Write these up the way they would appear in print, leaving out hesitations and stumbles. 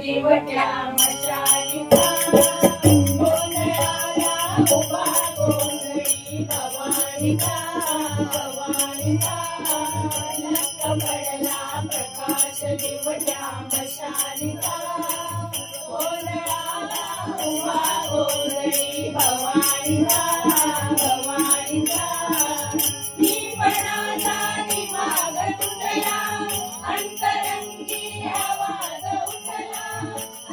दिवट्या मशालीचा गोंधळाला उभा गोंधळी भवानीचा भवानीचा नक्क पडला प्रकाश दिवट्या मशालीचा गोंधळाला उभा गोंधळी भवानीचा भवानीचा दीपणाचा दिमाग तुटला अंतरंगी आवाज उठला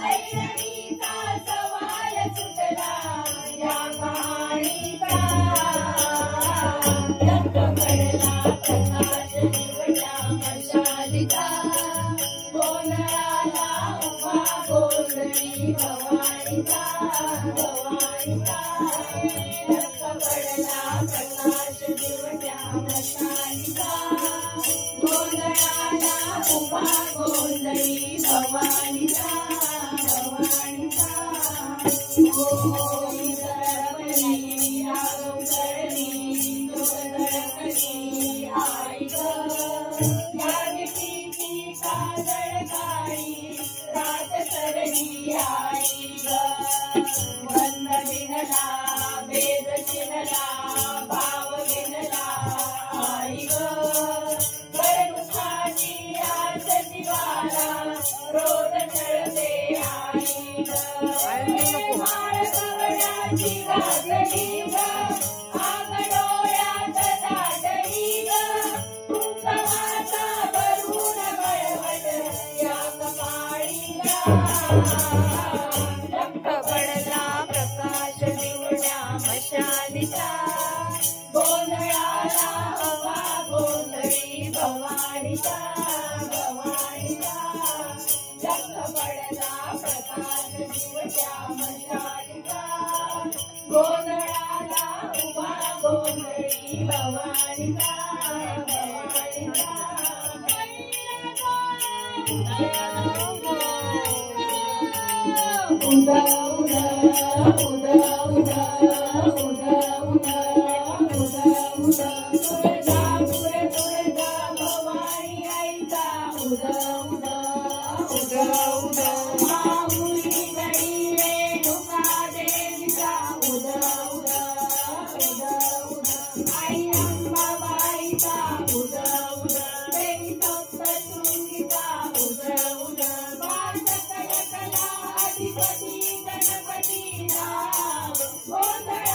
ऐरणीचा सवाल सुटला या कहाणीचा नक्क पडला प्रकाश दिवट्या मशालीचा गोंधळाला उभा गोंधळी भवानीचा भवानीचा नक्क पडला प्रकाश दिवट्या मशालीचा गोंधळाला उभा गोंधळी भवानीचा भवानीचा गोविंद रमणी राघव सरणी जोगदळकणी आई ग यागीची काजळ काळी रात सरणी आई ग बंद विणला वेद चिनला भाव विणला आई ग परमुखाची आस जीवाला रोज चढते आई ग माळ कवडाची घातली ग आग डोळ्यात दाटली ग कुंकवाचा भरून बळवट या कपाळीला नक्क पडला प्रकाश दिवट्या मशालीचा गोंधळाला उभा गोंधळी भवानीचा भवानीचा नक्क पडला प्रकाश दिवट्या मशालीचा गोंधळाला उभा गोंधळी भवानीचा भवानीचा उदा उदा उदा उदा उदा उदा उदा उदा तुळजापूर तुळजा भवानी आईचा उदा उदा उदा उदा माऊली गडी रेणुका देवीचा उदा उदा उदा उदा आई अंबाबाईचा उदा उदा देवी सप्तशृंगीचा उदा उदा बाळ सकल कला अधिपती गणपतीचा गोंधळ